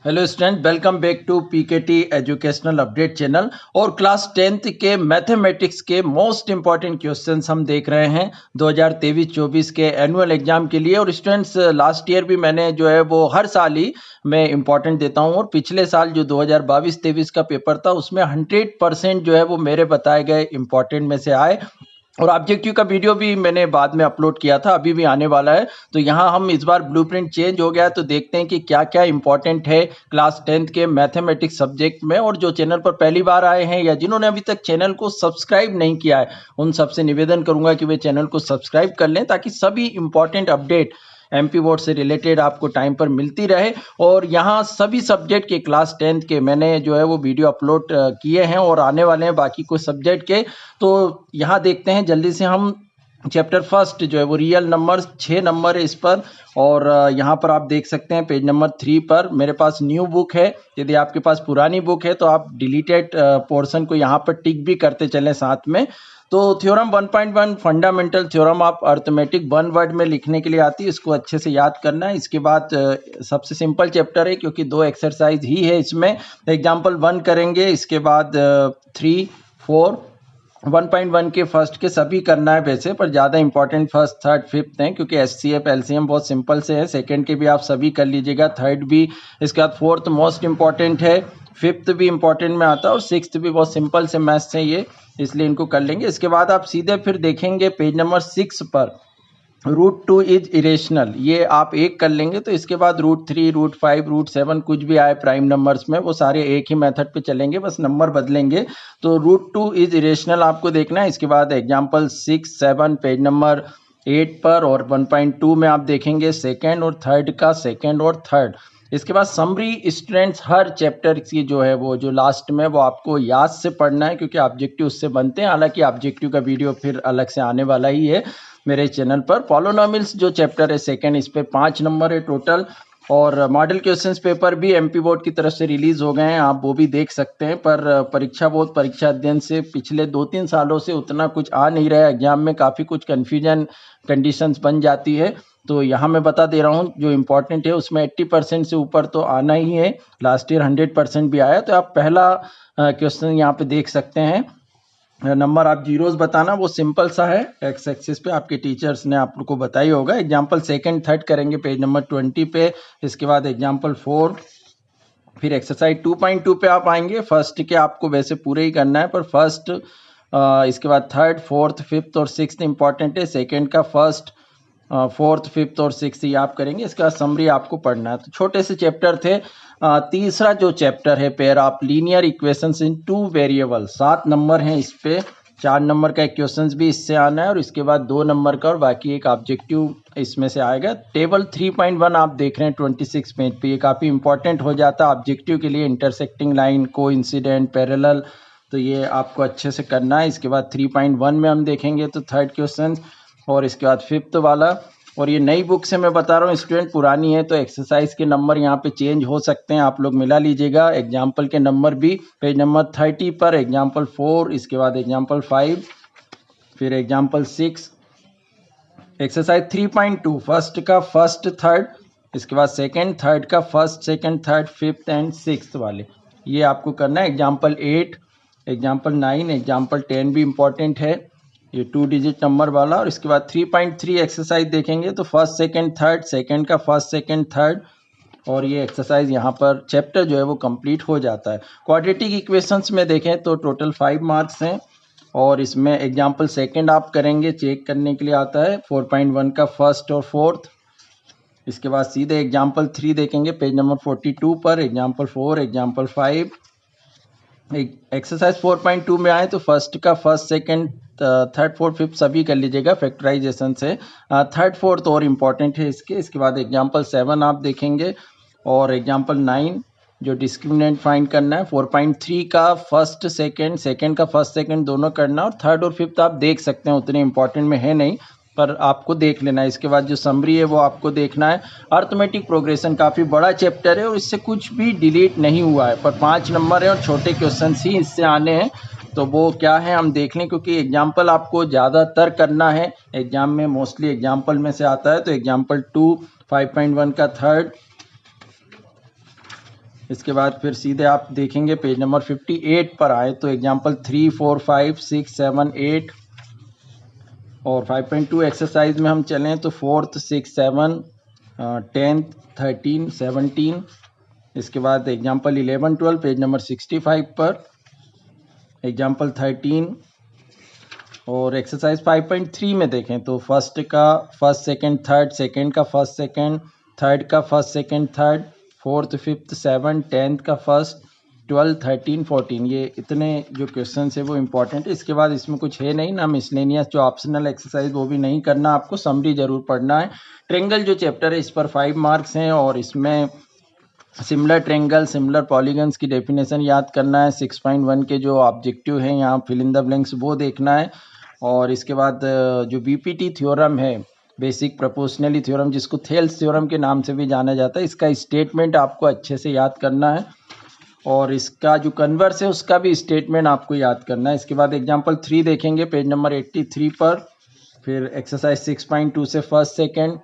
Hello student, welcome back to PKT educational update channel. और class 10th के mathematics के most important questions हम देख रहे हैं 2023-24 के एनुअल एग्जाम के लिए। और स्टूडेंट्स, लास्ट ईयर भी मैंने जो है वो हर साल ही मैं इंपॉर्टेंट देता हूं, और पिछले साल जो 2022-23 का पेपर था उसमें 100% जो है वो मेरे बताए गए इंपॉर्टेंट में से आए। और ऑब्जेक्टिव का वीडियो भी मैंने बाद में अपलोड किया था, अभी भी आने वाला है। तो यहाँ हम इस बार ब्लूप्रिंट चेंज हो गया है, तो देखते हैं कि क्या क्या इंपॉर्टेंट है क्लास 10th के मैथमेटिक्स सब्जेक्ट में। और जो चैनल पर पहली बार आए हैं या जिन्होंने अभी तक चैनल को सब्सक्राइब नहीं किया है, उन सबसे निवेदन करूंगा कि वे चैनल को सब्सक्राइब कर लें, ताकि सभी इंपॉर्टेंट अपडेट एमपी बोर्ड से रिलेटेड आपको टाइम पर मिलती रहे। और यहाँ सभी सब्जेक्ट के क्लास 10th के मैंने जो है वो वीडियो अपलोड किए हैं और आने वाले हैं बाकी कुछ सब्जेक्ट के। तो यहाँ देखते हैं जल्दी से हम चैप्टर फर्स्ट जो है वो रियल नंबर, 6 नंबर है इस पर। और यहाँ पर आप देख सकते हैं पेज नंबर 3 पर मेरे पास न्यू बुक है। यदि आपके पास पुरानी बुक है तो आप डिलीटेड पोर्शन को यहाँ पर टिक भी करते चलें साथ में। तो थ्योरम 1.1 फंडामेंटल थ्योरम आप अर्थमेटिक 1 वर्ड में लिखने के लिए आती है, इसको अच्छे से याद करना है। इसके बाद सबसे सिंपल चैप्टर है क्योंकि 2 एक्सरसाइज ही है इसमें। एग्जाम्पल 1 करेंगे, इसके बाद 3, 4, 1.1 के फर्स्ट के सभी करना है वैसे, पर ज़्यादा इंपॉर्टेंट फर्स्ट, थर्ड, फिफ्थ हैं क्योंकि एचसीएफ एलसीएम बहुत सिंपल से है। सेकंड के भी आप सभी कर लीजिएगा, थर्ड भी। इसके बाद फोर्थ मोस्ट इंपॉर्टेंट है, फिफ्थ भी इंपॉर्टेंट में आता है, और सिक्स्थ भी बहुत सिंपल से मैथ्स है ये, इसलिए इनको कर लेंगे। इसके बाद आप सीधे फिर देखेंगे पेज नंबर 6 पर √2 इज इरेशनल, ये आप एक कर लेंगे। तो इसके बाद √3, √5, √7 कुछ भी आए प्राइम नंबर्स में, वो सारे एक ही मेथड पे चलेंगे, बस नंबर बदलेंगे। तो √2 इज इरेशनल आपको देखना है। इसके बाद एग्जाम्पल 6, 7 पेज नंबर 8 पर, और 1.2 में आप देखेंगे सेकेंड और थर्ड का, सेकेंड और थर्ड। इसके बाद समरी स्टूडेंट्स हर चैप्टर की जो है वो जो लास्ट में वो आपको याद से पढ़ना है, क्योंकि ऑब्जेक्टिव उससे बनते हैं। हालांकि ऑब्जेक्टिव का वीडियो फिर अलग से आने वाला ही है मेरे चैनल पर। पॉलिनोमियल्स जो चैप्टर है सेकंड, इस पे 5 नंबर है टोटल। और मॉडल क्वेश्चंस पेपर भी एमपी बोर्ड की तरफ से रिलीज हो गए हैं, आप वो भी देख सकते हैं। पर परीक्षा बोर्ड परीक्षा अध्ययन से पिछले 2-3 सालों से उतना कुछ आ नहीं रहा है, एग्जाम में काफ़ी कुछ कन्फ्यूजन कंडीशंस बन जाती है। तो यहाँ मैं बता दे रहा हूँ जो इम्पोर्टेंट है उसमें 80% से ऊपर तो आना ही है। लास्ट ईयर 100% भी आया। तो आप पहला क्वेश्चन यहाँ पे देख सकते हैं, नंबर आप जीरोस बताना, वो सिंपल सा है, एक्स एक्सिस पे आपके टीचर्स ने आप लोग को बताई होगा। एग्जाम्पल सेकंड थर्ड करेंगे पेज नंबर 20 पे। इसके बाद एग्जाम्पल 4, फिर एक्सरसाइज 2.2 पे आप आएंगे। फर्स्ट के आपको वैसे पूरे ही करना है, पर फर्स्ट, इसके बाद थर्ड, फोर्थ, फिफ्थ और सिक्स्थ इंपॉर्टेंट है। सेकेंड का फर्स्ट, फोर्थ, फिफ्थ और सिक्स्थ ये आप करेंगे। इसका समरी आपको पढ़ना है। तो छोटे से चैप्टर थे। तीसरा जो चैप्टर है pair of linear equations in 2 variable, 7 number हैं इस पे। 4 नंबर का क्वेश्चंस भी इससे आना है, और इसके बाद 2 नंबर का, और बाकी एक ऑब्जेक्टिव इसमें से आएगा। टेबल 3.1 आप देख रहे हैं 26 पेज पे, ये काफ़ी इंपॉर्टेंट हो जाता है ऑब्जेक्टिव के लिए। इंटरसेक्टिंग लाइन, को इंसिडेंट, पैरेलल, तो ये आपको अच्छे से करना है। इसके बाद 3.1 में हम देखेंगे तो थर्ड क्वेश्चन, और इसके बाद फिफ्थ वाला। और ये नई बुक से मैं बता रहा हूँ स्टूडेंट, पुरानी है तो एक्सरसाइज के नंबर यहाँ पे चेंज हो सकते हैं, आप लोग मिला लीजिएगा। एग्जाम्पल के नंबर भी पेज नंबर 30 पर, एग्जाम्पल 4, इसके बाद एग्जाम्पल 5, फिर एग्जाम्पल 6। एक्सरसाइज 3.2 फर्स्ट का फर्स्ट थर्ड, इसके बाद सेकेंड थर्ड का first second third fifth and sixth वाले, ये आपको करना है। एग्जाम्पल 8, एग्जाम्पल 9, एग्जाम्पल 10 भी इंपॉर्टेंट है, ये 2 डिजिट नंबर वाला। और इसके बाद 3.3 एक्सरसाइज देखेंगे तो फर्स्ट सेकंड थर्ड, सेकंड का फर्स्ट सेकंड थर्ड, और ये एक्सरसाइज यहाँ पर चैप्टर जो है वो कंप्लीट हो जाता है। क्वाड्रेटिक इक्वेशंस में देखें तो टोटल 5 मार्क्स हैं, और इसमें एग्जाम्पल सेकंड आप करेंगे, चेक करने के लिए आता है 4.1 का फर्स्ट और फोर्थ। इसके बाद सीधे एग्जाम्पल 3 देखेंगे पेज नंबर 42 पर, एग्जाम्पल 4, एग्जाम्पल 5। एक्सरसाइज 4.2 में आए तो फर्स्ट का first second third fourth fifth सभी कर लीजिएगा फैक्टराइजेशन से। थर्ड फोर्थ और इम्पॉर्टेंट है इसके। इसके बाद एग्जाम्पल 7 आप देखेंगे, और एग्जाम्पल 9 जो डिस्क्रिमिनेंट फाइंड करना है। 4.3 का फर्स्ट सेकंड, सेकंड का फर्स्ट सेकंड दोनों करना, और थर्ड और फिफ्थ आप देख सकते हैं, उतने इंपॉर्टेंट में है नहीं, पर आपको देख लेना है। इसके बाद जो समरी है वो आपको देखना है। अर्थमेटिक प्रोग्रेशन काफ़ी बड़ा चैप्टर है, और इससे कुछ भी डिलीट नहीं हुआ है, पर 5 नंबर है और छोटे क्वेश्चन ही इससे आने हैं। तो वो क्या है हम देख लें, क्योंकि एग्जाम्पल आपको ज़्यादातर करना है, एग्जाम में मोस्टली एग्जाम्पल में से आता है। तो एग्जाम्पल 2, 5.1 का थर्ड, इसके बाद फिर सीधे आप देखेंगे पेज नंबर 58 पर आए तो एग्जाम्पल 3, 4, 5, 6, 7, 8 और 5.2 एक्सरसाइज में हम चलें तो 4th, 6, 7, 10th, 13, 17। इसके बाद एग्जाम्पल 11, 12 पेज नंबर 65 पर, एग्जाम्पल 13 और एक्सरसाइज 5.3 में देखें तो फर्स्ट का फर्स्ट सेकंड थर्ड, सेकंड का फर्स्ट सेकंड, थर्ड का first second third, fourth fifth seven, 10th का फर्स्ट, 12, 13, 14, ये इतने जो क्वेश्चन है वो इम्पोर्टेंट है। इसके बाद इसमें कुछ है नहीं ना, मिसलेनियस जो ऑप्शनल एक्सरसाइज वो भी नहीं करना, आपको समरी जरूर पढ़ना है। ट्रेंगल जो चैप्टर है इस पर 5 मार्क्स हैं और इसमें सिमिलर ट्रेंगल, सिमिलर पॉलीगन्स की डेफिनेशन याद करना है। 6.1 के जो ऑब्जेक्टिव हैं यहाँ फिल इन द ब्लैंक्स वो देखना है। और इसके बाद जो बीपीटी थ्योरम है, बेसिक प्रोपोर्शनली थ्योरम, जिसको थेल्स थ्योरम के नाम से भी जाना जाता है, इसका स्टेटमेंट आपको अच्छे से याद करना है और इसका जो कन्वर्स है उसका भी स्टेटमेंट आपको याद करना है। इसके बाद एग्जांपल 3 देखेंगे पेज नंबर 83 पर, फिर एक्सरसाइज 6.2 से फर्स्ट सेकंड।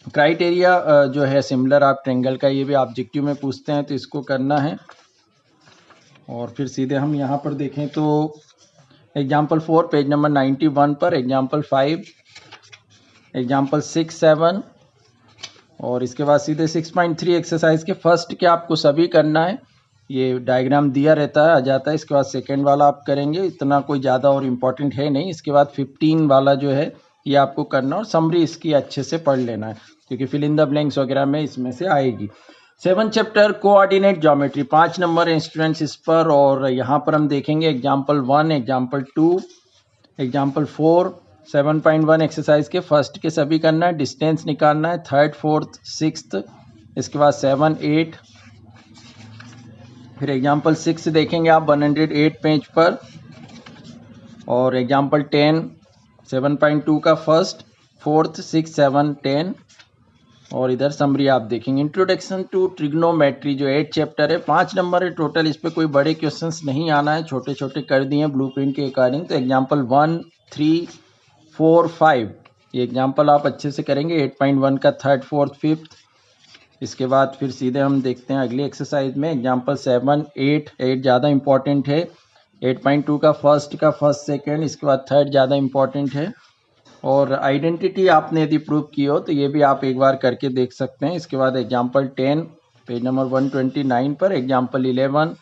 क्राइटेरिया जो है सिमिलर आप ट्रेंगल का, ये भी ऑब्जेक्टिव में पूछते हैं तो इसको करना है। और फिर सीधे हम यहाँ पर देखें तो एग्जाम्पल 4 पेज नंबर 91 पर, एग्जाम्पल 5, एग्जाम्पल 6, 7 और इसके बाद सीधे 6.3 एक्सरसाइज के फर्स्ट के आपको सभी करना है। ये डायग्राम दिया रहता है, आ जाता है। इसके बाद सेकेंड वाला आप करेंगे, इतना कोई ज़्यादा और इम्पोर्टेंट है नहीं। इसके बाद 15 वाला जो है ये आपको करना और समरी इसकी अच्छे से पढ़ लेना है क्योंकि फिल इन द ब्लैंक्स वगैरह में इसमें से आएगी। 7 चैप्टर कोऑर्डिनेट ज्योमेट्री, 5 नंबर है स्टूडेंट्स इस पर। और यहाँ पर हम देखेंगे एग्जाम्पल 1, एग्जाम्पल 2, एग्जाम्पल 4, 7.1 एक्सरसाइज के फर्स्ट के सभी करना है। डिस्टेंस निकालना है, थर्ड, फोर्थ, सिक्स्थ, इसके बाद 7, 8। फिर एग्जाम्पल 6 देखेंगे आप 108 पेज पर। और एग्जाम्पल 10, 7.2 का फर्स्ट, फोर्थ, 6, 7, 10 और इधर समरी आप देखेंगे। इंट्रोडक्शन टू ट्रिग्नोमेट्री जो 8 चैप्टर है, 5 नंबर है टोटल। इस पर कोई बड़े क्वेश्चंस नहीं आना है, छोटे छोटे कर दिए ब्लूप्रिंट के अकॉर्डिंग। तो एग्जाम्पल 1, 3, 4, 5 ये एग्जाम्पल आप अच्छे से करेंगे। 8.1 का थर्ड, फोर्थ, फिफ्थ। इसके बाद फिर सीधे हम देखते हैं अगली एक्सरसाइज में एग्जाम्पल 7, 8 ज़्यादा इंपॉर्टेंट है। 8.2 का फर्स्ट सेकेंड, इसके बाद थर्ड ज़्यादा इंपॉर्टेंट है। और आइडेंटिटी आपने यदि प्रूव की हो तो ये भी आप एक बार करके देख सकते हैं। इसके बाद एग्जाम्पल 10 पेज नंबर 129 पर, एग्जाम्पल 11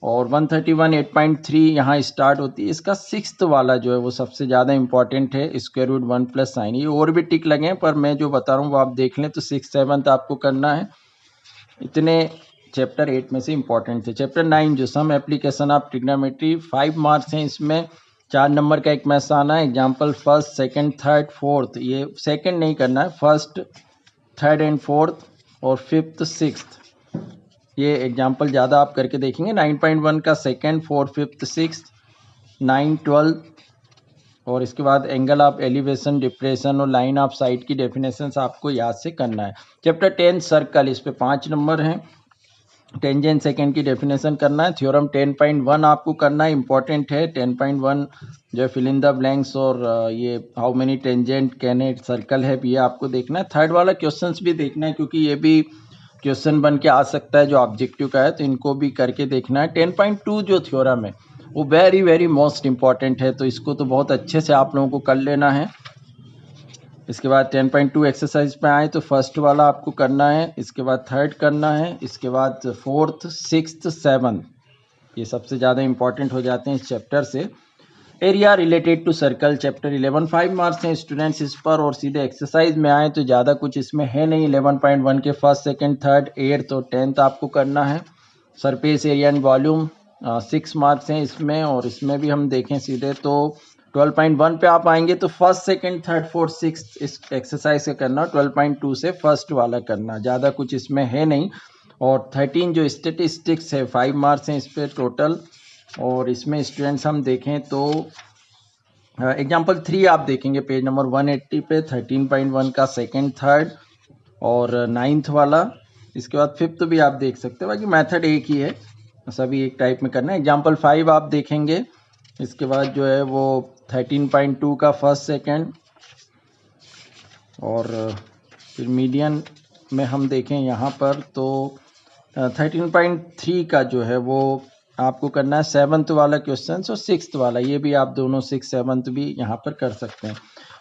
और 131, 8.3 यहाँ स्टार्ट होती है। इसका 6th वाला जो है वो सबसे ज़्यादा इंपॉर्टेंट है, स्क्वायर रूट 1 प्लस साइन। ये और भी टिक लगे हैं पर मैं जो बता रहा हूँ वो आप देख लें। तो 6, 7 आपको करना है। इतने चैप्टर 8 में से इंपॉर्टेंट थे। चैप्टर 9 जो some application of trigonometry, 5 marks हैं इसमें। 4 नंबर का एक मैथ्स आना है। Example first, second, third, fourth, ये सेकंड नहीं करना है, फर्स्ट, थर्ड एंड फोर्थ और फिफ्थ, सिक्स्थ। ये एग्जाम्पल ज़्यादा आप करके देखेंगे। 9.1 का सेकंड, फोर्थ, फिफ्थ, सिक्स्थ, 9, 12 और इसके बाद एंगल ऑफ एलिवेशन, डिप्रेशन और लाइन ऑफ साइट की डेफिनेशन आपको याद से करना है। चैप्टर 10 सर्कल, इस पे 5 नंबर हैं। टेंजेंट सेकेंड की डेफिनेशन करना है। थ्योरम 10.1 आपको करना है, इंपॉर्टेंट है। 10.1 जो फिल इन द ब्लैंक्स और ये how many tangent can a circle है, ये आपको देखना है। थर्ड वाला क्वेश्चंस भी देखना है क्योंकि ये भी क्वेश्चन बन के आ सकता है जो ऑब्जेक्टिव का है, तो इनको भी करके देखना है। 10.2 जो थ्योरम है वो वेरी वेरी मोस्ट इंपॉर्टेंट है, तो इसको तो बहुत अच्छे से आप लोगों को कर लेना है। इसके बाद 10.2 एक्सरसाइज पे आए तो फर्स्ट वाला आपको करना है, इसके बाद थर्ड करना है, इसके बाद फोर्थ, सिक्स्थ, 7 ये सबसे ज़्यादा इंपॉर्टेंट हो जाते हैं इस चैप्टर से। Area related to circle, chapter 11, 5 marks हैं स्टूडेंट्स इस पर। और सीधे एक्सरसाइज में आए तो ज़्यादा कुछ इसमें है नहीं। 11.1 के फर्स्ट, सेकेंड, थर्ड, 8th और 10th आपको करना है। Surface area and volume 6 marks हैं इसमें। और इसमें भी हम देखें सीधे तो 12.1 पे आप आएंगे तो first, second, third, fourth, sixth इस एक्सरसाइज का करना। 12.2 से फर्स्ट वाला करना, ज़्यादा कुछ इसमें है नहीं। और 13 जो स्टेटिस्टिक्स है 5 मार्क्स हैं इस पर टोटल। और इसमें स्टूडेंट्स हम देखें तो एग्जाम्पल 3 आप देखेंगे पेज नंबर 180 पे, 13.1 का सेकेंड, थर्ड और 9th वाला। इसके बाद 5th भी आप देख सकते हैं, बाकी मेथड एक ही है, सभी एक टाइप में करना है। एग्जाम्पल 5 आप देखेंगे। इसके बाद जो है वो 13.2 का फर्स्ट, सेकेंड और फिर मीडियन में हम देखें यहाँ पर तो 13.3 का जो है वो आपको करना है 7th वाला क्वेश्चन और 6th वाला, ये भी आप दोनों 6 7th भी यहाँ पर कर सकते हैं।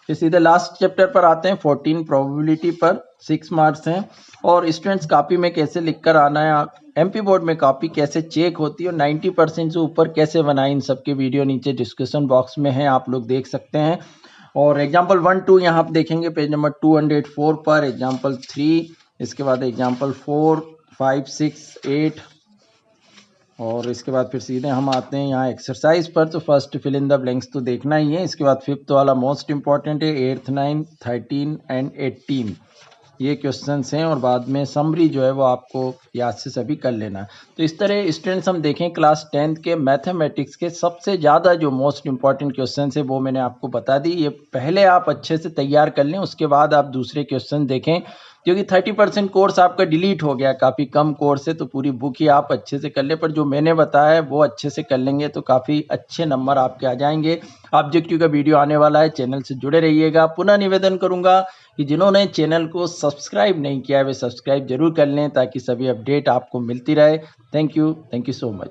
फिर सीधे लास्ट चैप्टर पर आते हैं 14 प्रोबेबिलिटी पर, 6 मार्क्स हैं। और स्टूडेंट्स कॉपी में कैसे लिखकर आना है, एमपी बोर्ड में कॉपी कैसे चेक होती है और 90% से ऊपर कैसे बनाए, इन सब के वीडियो नीचे डिस्क्रिप्शन बॉक्स में है, आप लोग देख सकते हैं। और एग्जाम्पल 1 2 यहाँ आप देखेंगे पेज नंबर 204 पर, एग्जाम्पल 3, इसके बाद एग्जाम्पल 4 5 6 8, और इसके बाद फिर सीधे हम आते हैं यहाँ एक्सरसाइज पर। तो first fill in the blanks तो देखना ही है, इसके बाद 5th वाला मोस्ट इंपॉर्टेंट है, 8th 9 13 एंड 18 ये क्वेश्चंस हैं, और बाद में समरी जो है वो आपको याद से सभी कर लेना है। तो इस तरह स्टूडेंट्स हम देखें क्लास 10th के मैथमेटिक्स के सबसे ज़्यादा जो मोस्ट इंपॉर्टेंट क्वेश्चंस है वो मैंने आपको बता दी। ये पहले आप अच्छे से तैयार कर लें, उसके बाद आप दूसरे क्वेश्चन देखें, क्योंकि 30% कोर्स आपका डिलीट हो गया, काफ़ी कम कोर्स है, तो पूरी बुक ही आप अच्छे से कर लें। पर जो मैंने बताया है वो अच्छे से कर लेंगे तो काफ़ी अच्छे नंबर आपके आ जाएंगे। ऑब्जेक्टिव का वीडियो आने वाला है, चैनल से जुड़े रहिएगा। पुनः निवेदन करूंगा कि जिन्होंने चैनल को सब्सक्राइब नहीं किया है वे सब्सक्राइब जरूर कर लें ताकि सभी अपडेट आपको मिलती रहे। Thank you so much.